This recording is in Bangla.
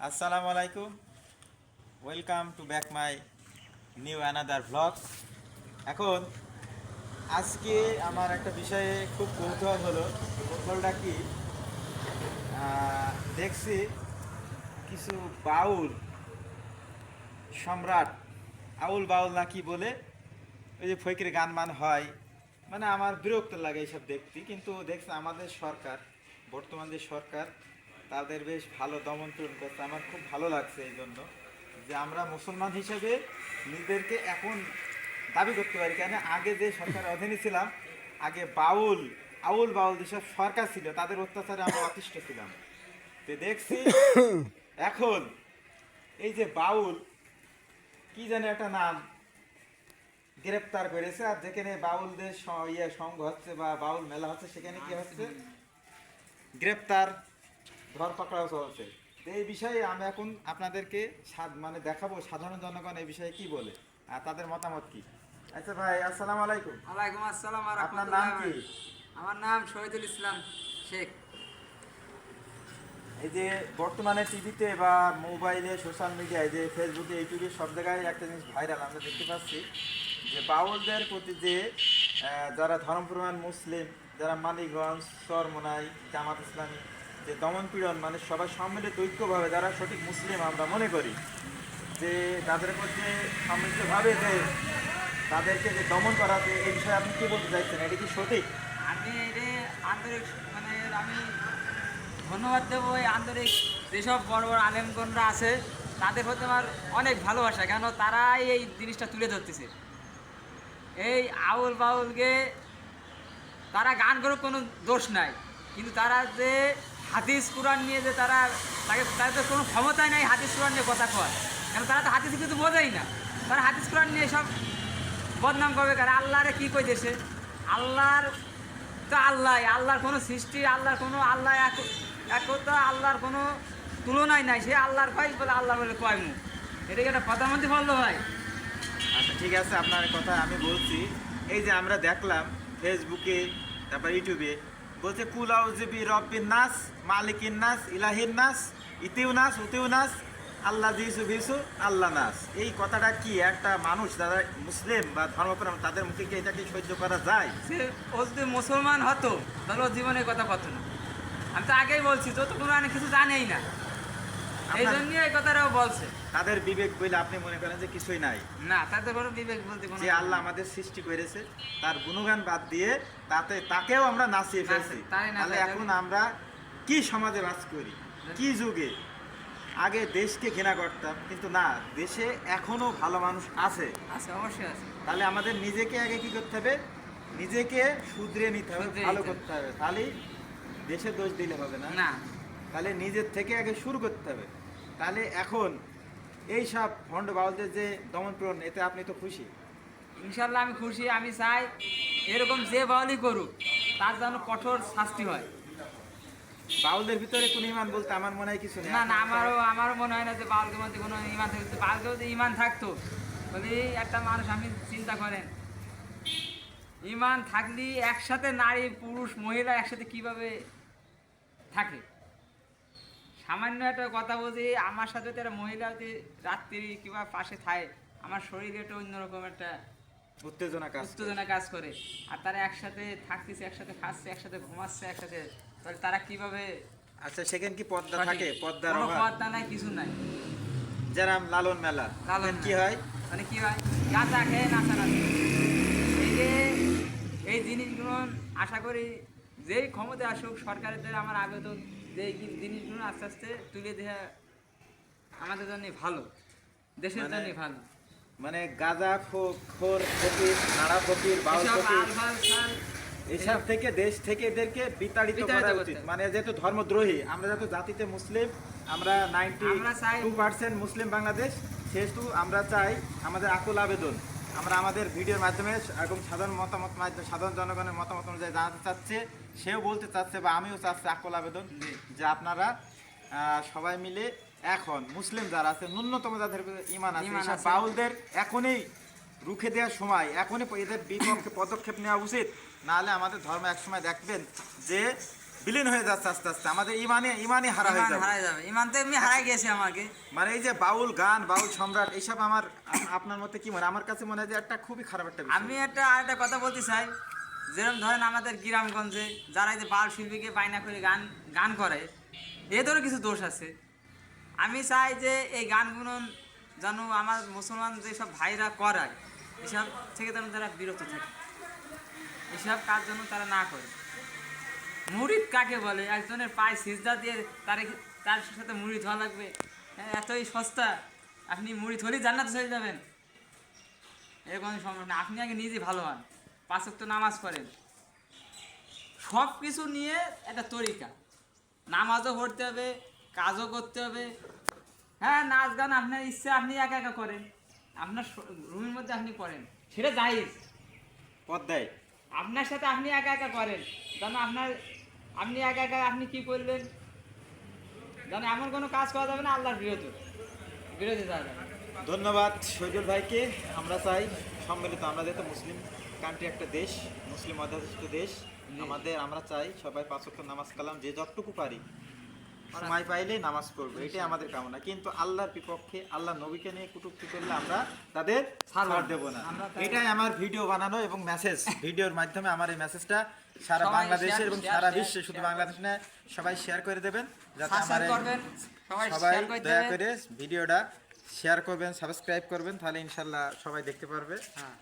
আসসালামু আলাইকুম, welcome to back my new another vlog. এখন আজকে আমার একটা বিষয়ে খুব কৌতূহল হলো। কৌতূহলটা কি, দেখছি কিছু বাউল সম্রাট, আউল বাউল না কি বলে, ওই যে ফকির গান মান হয়, মানে আমার বিরক্ত লাগে এইসব দেখতে। কিন্তু দেখছি আমাদের সরকার, বর্তমান যে সরকার, তাদের বেশ ভালো দমন-পীড়ন করছে। আমার খুব ভালো লাগছে এই জন্য যে আমরা মুসলমান হিসেবে নিজেদেরকে এখন দাবি করতে পারি। কেন আগে যে সরকারের অধীনে ছিলাম, আগে বাউল আউল বাউল যেসব সরকার ছিল তাদের অত্যাচারে আমরা অতিষ্ঠ ছিলাম। তো দেখছি এখন এই যে বাউল কি জানে একটা নাম গ্রেপ্তার করেছে, আর যেখানে বাউলদের সংঘ হচ্ছে বা বাউল মেলা হচ্ছে, সেখানে কি হচ্ছে, গ্রেপ্তার ধরপাকড়াও চলছে। তো এই বিষয়ে আমি এখন আপনাদেরকে মানে দেখাবো সাধারণ জনগণ এই বিষয়ে কি বলে আর তাদের মতামত কি। আচ্ছা ভাই, আসসালামু আলাইকুম। ওয়ালাইকুম আসসালাম ওয়া আপনার নাম কি? রাহমাতুল্লাহি। আমার নাম শহীদুল ইসলাম শেখ। এই যে বর্তমানে টিভিতে বা মোবাইলে, সোশ্যাল মিডিয়ায়, যে ফেসবুকে, ইউটিউবে সব জায়গায় একটা জিনিস ভাইরাল আমরা দেখতে পাচ্ছি যে বাউলদের প্রতি যে যারা ধর্মপ্রধান মুসলিম, যারা মানিকগঞ্জ, চরমোনাই, জামাত ইসলামী, যে দমন পীড়ন, মানে সবাই সম্মিলিত ঐক্যভাবে যারা সঠিক মুসলিম আমরা মনে করি, যে তাদের উপর যে সম্মিলিতভাবে যে তাদেরকে যে দমন করাতে, এই বিষয়ে আপনি কি বলতে চাইছেন, এটা কি সঠিক? আমি এটা আন্তরিক মানে আমি ধন্যবাদ দেবো এই আন্তরিক যেসব বড় বড় আলেমগণরা আছে তাদের প্রতি আমার অনেক ভালোবাসা, কেন তারাই এই জিনিসটা তুলে ধরতেছে। এই আউল বাউলকে তারা গান করে কোনো দোষ নাই, কিন্তু তারা যে হাদিস কুরআন নিয়ে যে তাদের কোনো ক্ষমতাই নাই হাদিস কুরআন নিয়ে কথা কয়, কেন তারা তো হাদিস কিন্তু বোঝেই না। তারা হাদিস কুরআন নিয়ে সব বদনাম করবে। কারণ আল্লাহরে কী কইতেছে, আল্লাহর তো আল্লাহর কোনো সৃষ্টি, আল্লাহর কোনো একতা, আল্লাহর কোনো তুলনাই নাই। সে আল্লাহর কয় বলে আল্লাহ বলে কয় মুখ, এটা কি একটা প্রধানমন্ত্রী বললো ভাই? আচ্ছা ঠিক আছে, আপনার কথা আমি বলছি। এই যে আমরা দেখলাম ফেসবুকে, তারপর ইউটিউবে বলছে কুলাউজিবি রব্বিন নাস, মালিকিন নাস, ইলাহিন নাস, ইতিউ নাস, উতিউ নাস, আল্লাহ জিসু বিসু, আল্লাহ নাস। এই কথাটা কি একটা মানুষ যারা মুসলিম বা ধর্মপ্রাণ তাদের মুখে কি এটা কি সহ্য করা যায়? সে ও যদি মুসলমান হতো তাহলে ওর জীবনের কথা কত না। আমি তো আগেই বলছি, যত কোনো কিছু জানেই না, এই জন্যই এই কথাটাও বলছে। তাদের বিবেক বলে আপনি মনে করেন যে কিছুই নাই? না, তাদের কোনো বিবেক বলতে কোনো যে আল্লাহ আমাদের সৃষ্টি করেছে তার গুণগান বাদ দিয়ে তাকেও আমরা নাচিয়ে ফেলছি। তাহলে এখন আমরা কি সমাজে বাস করি, কি যুগে? আগে দেশকে ঘৃণা করতাম, কিন্তু না, দেশে এখনো ভালো মানুষ আছে। অবশ্যই আছে। তাহলে আমাদের নিজেকে আগে কি করতে হবে, নিজেকে শুধরে নিতে হবে, ভালো করতে হবে। তাহলে দেশের দোষ দিলে হবে না, না, তাহলে নিজের থেকে আগে শুরু করতে হবে। তাহলে এখন এই সব ভণ্ড বাউলদের যে দমন পীড়ন, এতে আপনি তো খুশি? ইনশাল্লাহ আমি খুশি। আমি চাই এরকম যে বাউলই করুক তার যেন কঠোর শাস্তি হয়। বাউলদের ভিতরে কোন ইমান বলতে আমার মনে হয় কিছু নেই। না, আমারও মনে হয় না যে বাউলকে মধ্যে কোনো ইমান থাকতো। বাউলকে যদি ইমান থাকতো বলি একটা মানুষ, আমি চিন্তা করেন, ইমান থাকলে একসাথে নারী পুরুষ মহিলা একসাথে কিভাবে থাকে। সামান্য একটা কথা বলছি, আমার সাথে তো একটা মহিলা যদি রাত্রি কিংবা পাশে থাকে, আমার শরীরে একটা অন্যরকম একটা উত্তেজনা কাজ করে। আর তারা একসাথে থাকতেছে, একসাথে খাচ্ছে, একসাথে ঘুমাচ্ছে, একসাথে, তাহলে তারা কিভাবে? আচ্ছা, সেখানে কি পর্দা থাকে? পর্দার কোনো অভাব? পর্দা নাই, কিছু নাই। যারা লালন মেলা, কি হয়, মানে কি হয়, গাঁজা খেয়ে নাচানাচি। এই যে এই জিনিসগুলো আশা করি যেই ক্ষমতা আসুক সরকারের দ্বারা, আমার আবেদন যে এই জিনিসগুলো আস্তে আস্তে তুলে দেওয়া আমাদের জন্য ভালো, দেশের জন্য ভালো। মানে গাঁজা খোর ফকির, নাড়া ফকির, বাউল ফকির, এসব থেকে দেশ থেকে এদেরকে বিতাড়িত করা উচিত। মানে যেহেতু ধর্মদ্রোহী, আমরা যেহেতু জাতিতে মুসলিম, আমরা 92% মুসলিম বাংলাদেশ, সেহেতু আমরা চাই, আমাদের আকুল আবেদন, আমরা আমাদের ভিডিওর মাধ্যমে এবং সাধারণ মতামত মাধ্যমে সাধারণ জনগণের মতামত অনুযায়ী জানাতে চাচ্ছে, সেও বলতে চাচ্ছে বা আমিও চাচ্ছি আকুল আবেদন যে আপনারা সবাই মিলে এখন মুসলিম যারা আছে, ন্যূনতম যাদের ইমান আছে, সব বাউলদের এখনই রুখে দেওয়ার সময়, এখনই এদের বিপক্ষে পদক্ষেপ নেওয়া উচিত। নাহলে আমাদের ধর্ম একসময় দেখবেন যে বিলীন হয়ে যাচ্ছে আস্তে আস্তে, আমাদের ইমানে হারা হয়ে ইমান যাবে। হারাই যাবে, ইমান তো এমনি হারাই গেছে আমাকে। মানে এই যে বাউল গান, বাউল সম্রাট, এইসব আমার আপনার মতে কি মনে? আমার কাছে মনে হয় যে একটা খুবই খারাপ একটা বিষয়। আমি আরেকটা কথা বলতে চাই, যেরকম ধরেন আমাদের গ্রামগঞ্জে যারা এই যে বাল শিল্পীকে বায়না করে গান গান করে, এদেরও কিছু দোষ আছে। আমি চাই যে এই গানগুলো যেন আমার মুসলমান যেসব ভাইরা করায় এসব থেকে যেন তারা বিরত থাকে, এসব কাজ যেন তারা না করে। মুরিদ কাকে বলে? একজনের পায়ে সিজদা দিয়ে তার সাথে মুরিদ হওয়া লাগবে? হ্যাঁ, এতই সস্তা? আপনি মুরিদ হলেই জান্নাতে চলে যাবেন, এরকম সম্ভব না। আপনি আগে নিজে ভালো হন, 5 ওয়াক্ত নামাজ পড়েন, সব কিছু নিয়ে একটা তরিকা। নামাজও পড়তে হবে, কাজও করতে হবে। হ্যাঁ, নাচ গান আপনার ইচ্ছা আপনি একা একা করেন, আপনার রুমের মধ্যে আপনি করেন, সেটা জায়েজ। পদ্মায় আপনার সাথে আপনি একা একা করেন, যেন আপনি একা একা আপনি কি করলেন, যেন এমন কোনো কাজ করা যাবে না আল্লাহর বিরোধী যাওয়া যাবে। ধন্যবাদ শহীদুল ভাইকে। আমরা চাই সম্মিলিত, আমরা যেহেতু মুসলিম কান্ট্রি, একটা দেশ, মুসলিম অধ্যুষিত দেশ, আমরা চাই সবাই 5 ওয়াক্ত নামাজ কালাম যে যতটুকু পারি সময় পাইলে নামাজ পড়বো, এটাই আমাদের কামনা। কিন্তু আল্লাহর বিপক্ষে, আল্লাহ নবীকে নিয়ে কটূক্তি করলে আমরা তাদের ছাড় দেব না। এটাই আমার ভিডিও বানানো এবং মেসেজ, ভিডিওর মাধ্যমে আমার এই মেসেজটা সারা সবাই বাংলাদেশে এবং সারা শেয়ার, বিশ্বে, শুধু বাংলাদেশ না, সবাই শেয়ার করে দেবেন, যাতে সাবস্ক্রাইব আমার করবেন, সবাই সবাই শেয়ার করে দয়া দেবেন। করে ভিডিওটা শেয়ার করবেন, সাবস্ক্রাইব করবেন, তাহলে ইনশাল্লাহ সবাই দেখতে পারবে। হ্যাঁ।